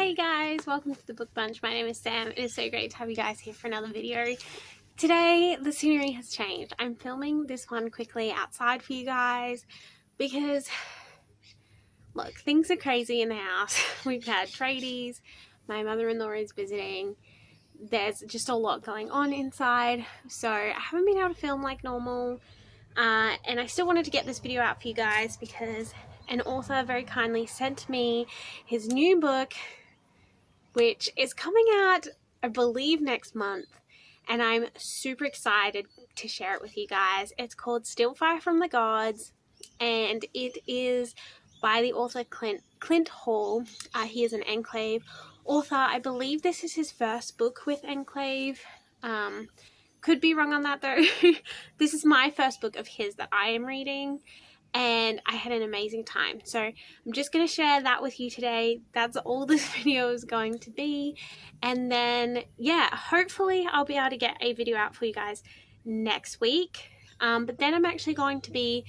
Hey guys, welcome to the Book Bunch. My name is Sam. It is so great to have you guys here for another video. Today, the scenery has changed. I'm filming this one quickly outside for you guys because, look, things are crazy in the house. We've had tradies, my mother-in-law is visiting, there's just a lot going on inside, so I haven't been able to film like normal, and I still wanted to get this video out for you guys because an author very kindly sent me his new book, which is coming out, I believe, next month, and I'm super excited to share it with you guys. It's called Still Fire from the Gods, and it is by the author Clint Hall. He is an Enclave author. I believe this is his first book with Enclave. Could be wrong on that though. This is my first book of his that I am reading, and I had an amazing time. So I'm just going to share that with you today. That's all this video is going to be. And then, yeah, hopefully I'll be able to get a video out for you guys next week. But then I'm actually going to be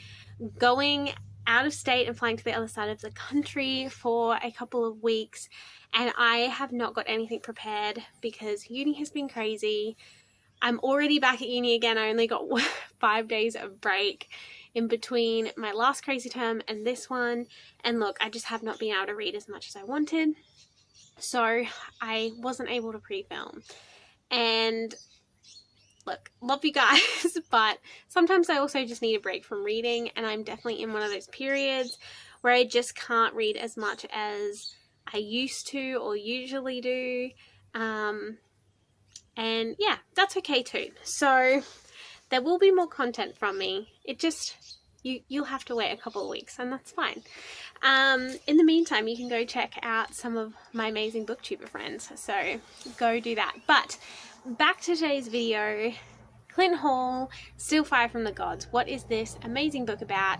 going out of state and flying to the other side of the country for a couple of weeks. And I have not got anything prepared because uni has been crazy. I'm already back at uni again. I only got 5 days of break in between my last crazy term and this one, and look, I just have not been able to read as much as I wanted, so I wasn't able to pre-film. And look, love you guys, but sometimes I also just need a break from reading, and I'm definitely in one of those periods where I just can't read as much as I used to or usually do, and yeah, that's okay too. So there will be more content from me. It just, you'll have to wait a couple of weeks, and that's fine. In the meantime, you can go check out some of my amazing booktuber friends, so go do that. But back to today's video. Clint Hall, Still Fire from the Gods. What is this amazing book about?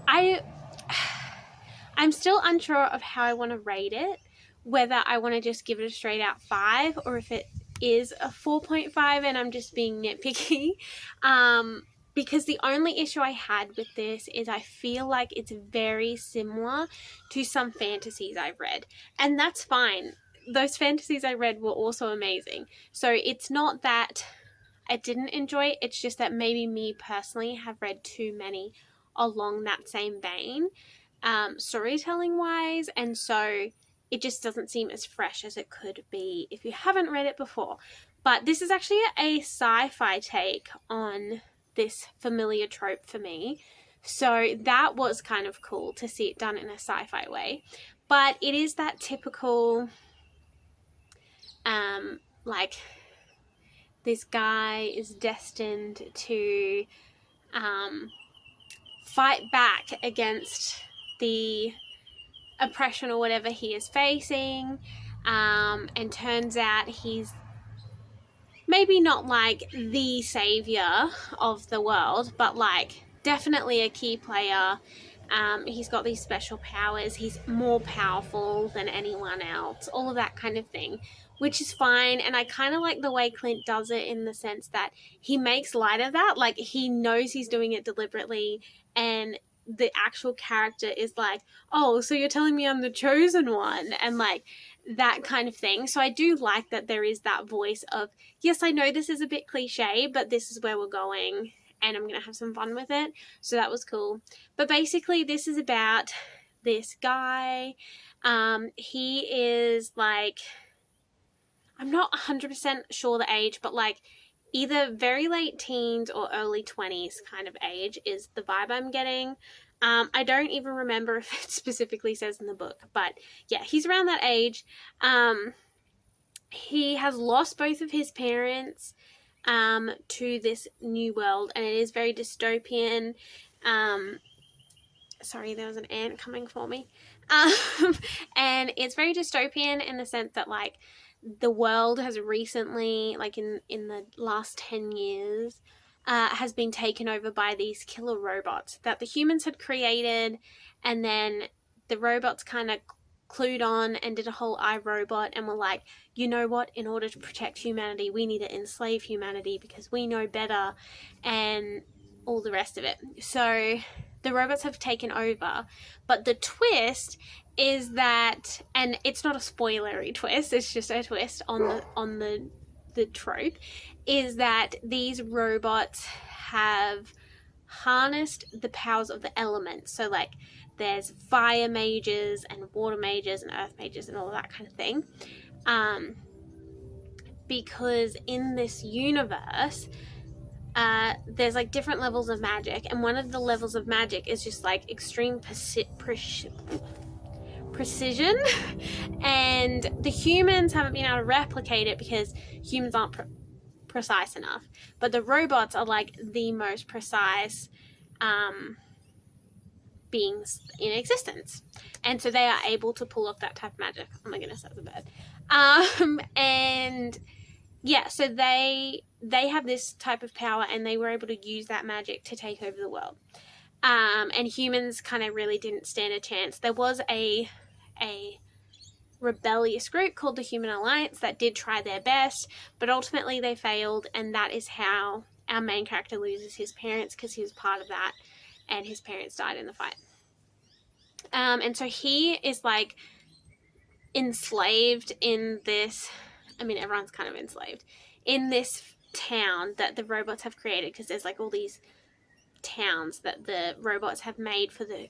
I'm still unsure of how I want to rate it, whether I want to just give it a straight out 5 or if it is a 4.5 and I'm just being nitpicky, because the only issue I had with this is I feel like it's very similar to some fantasies I've read, and that's fine. Those fantasies I read were also amazing, so it's not that I didn't enjoy it, it's just that maybe me personally have read too many along that same vein, storytelling wise, and so it just doesn't seem as fresh as it could be if you haven't read it before. But this is actually a sci-fi take on this familiar trope for me, so that was kind of cool to see it done in a sci-fi way. But it is that typical, like, this guy is destined to fight back against the oppression or whatever he is facing, and turns out he's maybe not like the savior of the world, but like definitely a key player. He's got these special powers, he's more powerful than anyone else, all of that kind of thing, which is fine. And I kind of like the way Clint does it in the sense that he makes light of that, like he knows he's doing it deliberately, and the actual character is like, oh, so you're telling me I'm the chosen one, and like that kind of thing. So I do like that there is that voice of, yes, I know this is a bit cliche, but this is where we're going and I'm gonna have some fun with it. So that was cool. But basically this is about this guy. He is like, I'm not 100% sure the age, but like either very late teens or early 20s kind of age is the vibe I'm getting. I don't even remember if it specifically says in the book, but yeah, he's around that age. He has lost both of his parents to this new world, and it is very dystopian. Sorry, there was an ant coming for me. And it's very dystopian in the sense that like the world has recently, like in the last 10 years, has been taken over by these killer robots that the humans had created, and then the robots kind of clued on and did a whole iRobot and were like, you know what, in order to protect humanity we need to enslave humanity because we know better, and all the rest of it. So the robots have taken over, but the twist is that, and it's not a spoilery twist, it's just a twist on the trope, is that these robots have harnessed the powers of the elements. So like there's fire mages and water mages and earth mages and all of that kind of thing. Because in this universe, there's like different levels of magic, and one of the levels of magic is just like extreme precision, and the humans haven't been able to replicate it because humans aren't precise enough, but the robots are like the most precise beings in existence, and so they are able to pull off that type of magic. Oh my goodness, that's a bird. And yeah, so they have this type of power, and they were able to use that magic to take over the world. And humans kind of really didn't stand a chance. There was a rebellious group called the Human Alliance that did try their best, but ultimately they failed, and that is how our main character loses his parents, because he was part of that, and his parents died in the fight. And so he is like enslaved in this, I mean, everyone's kind of enslaved in this town that the robots have created, because there's like all these towns that the robots have made for the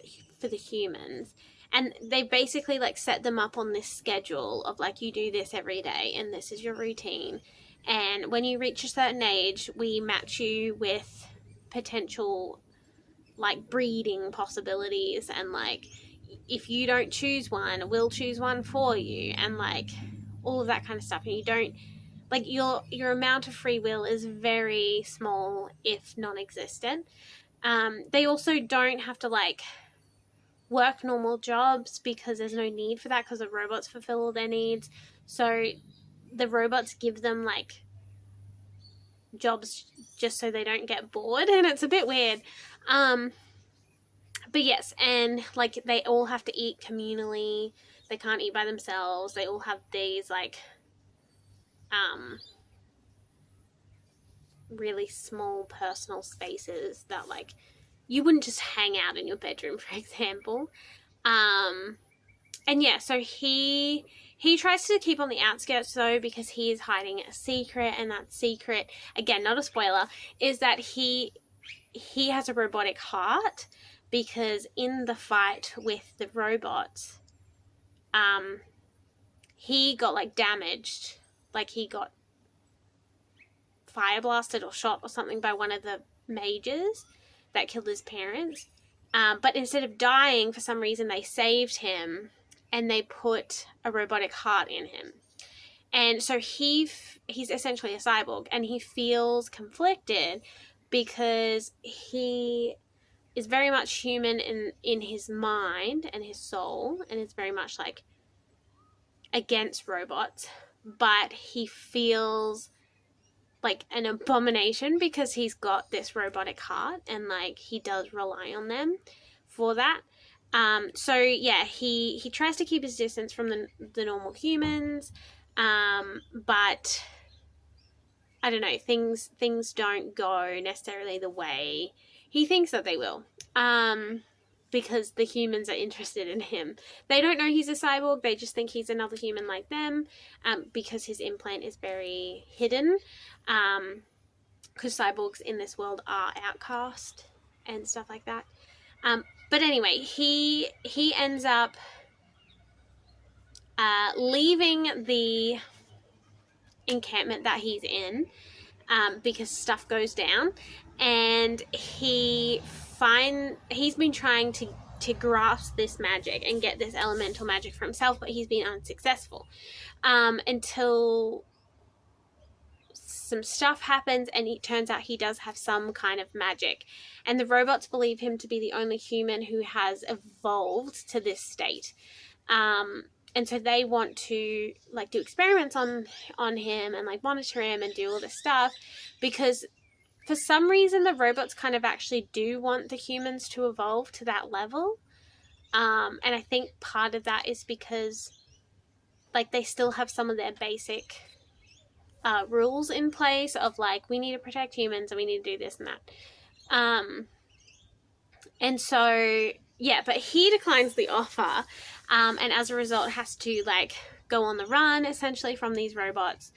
humans, and they basically like set them up on this schedule of like, you do this every day and this is your routine, and when you reach a certain age we match you with potential like breeding possibilities, and like if you don't choose one, we'll choose one for you, and like all of that kind of stuff. And you don't, like, your amount of free will is very small, if non-existent. They also don't have to like work normal jobs because there's no need for that, because the robots fulfill all their needs. So the robots give them like jobs just so they don't get bored, and it's a bit weird. But yes, and like they all have to eat communally. They can't eat by themselves. They all have these like really small personal spaces that like you wouldn't just hang out in your bedroom, for example. And yeah, so he tries to keep on the outskirts though, because he is hiding a secret, and that secret, again, not a spoiler, is that he has a robotic heart, because in the fight with the robots, he got like damaged, like he got fire blasted or shot or something by one of the mages that killed his parents. But instead of dying, for some reason they saved him, and they put a robotic heart in him. And so he's essentially a cyborg, and he feels conflicted because he is very much human in his mind and his soul, and is very much like against robots, but he feels like an abomination because he's got this robotic heart, and like he does rely on them for that. So yeah, he tries to keep his distance from the normal humans, but I don't know, things don't go necessarily the way he thinks that they will, because the humans are interested in him. They don't know he's a cyborg, they just think he's another human like them, because his implant is very hidden, because cyborgs in this world are outcast and stuff like that. But anyway, he ends up leaving the encampment that he's in, because stuff goes down, and he's been trying to grasp this magic and get this elemental magic for himself, but he's been unsuccessful, until some stuff happens, and it turns out he does have some kind of magic, and the robots believe him to be the only human who has evolved to this state. And so they want to like do experiments on him and like monitor him and do all this stuff, because for some reason the robots kind of actually do want the humans to evolve to that level. And I think part of that is because like they still have some of their basic rules in place of like, we need to protect humans and we need to do this and that. And so yeah, but he declines the offer, and as a result has to like go on the run essentially from these robots.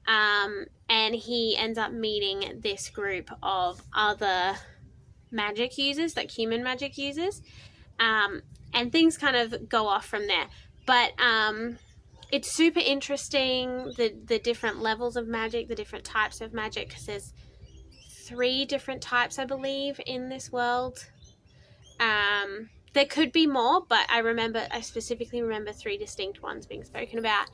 And he ends up meeting this group of other magic users, like human magic users, and things kind of go off from there. But it's super interesting, the different levels of magic, the different types of magic, because there's 3 different types, I believe, in this world. There could be more, but I specifically remember 3 distinct ones being spoken about.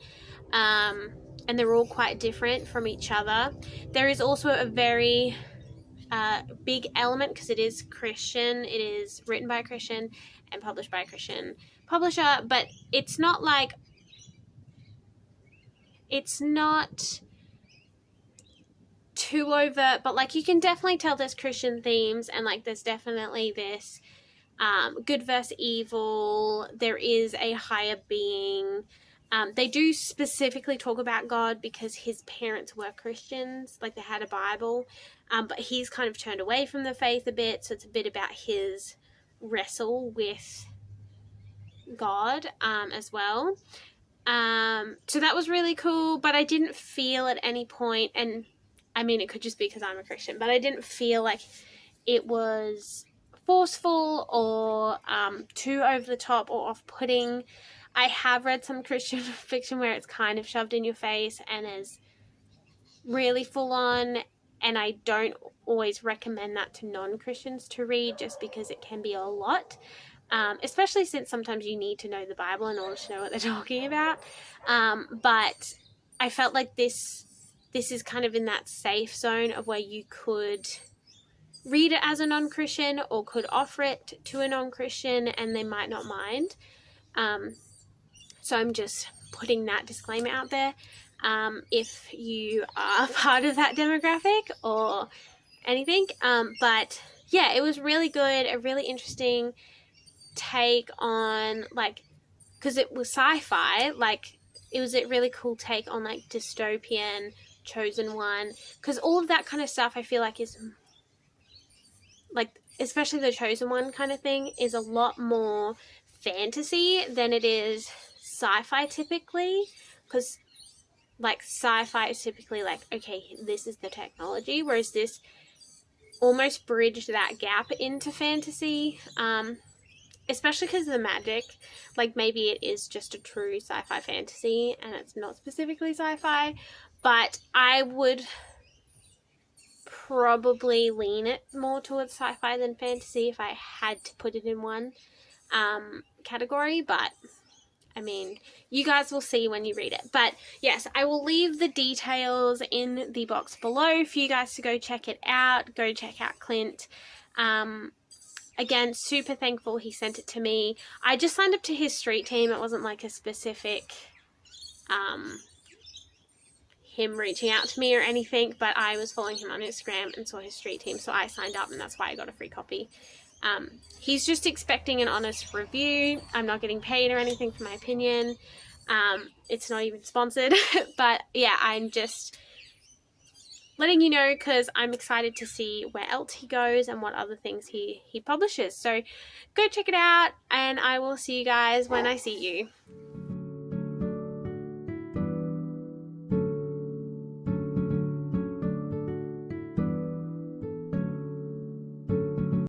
And they're all quite different from each other. There is also a very big element, because it is Christian. It is written by a Christian and published by a Christian publisher, but it's not too overt, but like you can definitely tell there's Christian themes, and like there's definitely this good versus evil. There is a higher being. They do specifically talk about God because his parents were Christians, like they had a Bible, but he's kind of turned away from the faith a bit, so it's a bit about his wrestle with God as well. So that was really cool, but I didn't feel at any point, and I mean it could just be because I'm a Christian, but I didn't feel like it was forceful or too over the top or off-putting. I have read some Christian fiction where it's kind of shoved in your face and is really full on, and I don't always recommend that to non-Christians to read, just because it can be a lot, especially since sometimes you need to know the Bible in order to know what they're talking about. But I felt like this is kind of in that safe zone of where you could read it as a non-Christian or could offer it to a non-Christian and they might not mind. So I'm just putting that disclaimer out there. If you are part of that demographic or anything. But yeah, it was really good, a really interesting take on, like, because it was sci-fi, like it was a really cool take on like dystopian, chosen one, because all of that kind of stuff I feel like is like, especially the chosen one kind of thing, is a lot more fantasy than it is sci-fi typically, because like sci-fi is typically like, okay, this is the technology, whereas this almost bridged that gap into fantasy, especially because of the magic. Like maybe it is just a true sci-fi fantasy and it's not specifically sci-fi, but I would probably lean it more towards sci-fi than fantasy if I had to put it in one category. But I mean, you guys will see when you read it. But yes, I will leave the details in the box below for you guys to go check it out. Go check out Clint. Again, super thankful he sent it to me. I just signed up to his street team. It wasn't like a specific him reaching out to me or anything, but I was following him on Instagram and saw his street team, so I signed up and that's why I got a free copy. He's just expecting an honest review. I'm not getting paid or anything for my opinion. It's not even sponsored, but yeah, I'm just letting you know because I'm excited to see where else he goes and what other things he publishes. So go check it out, and I will see you guys when I see you.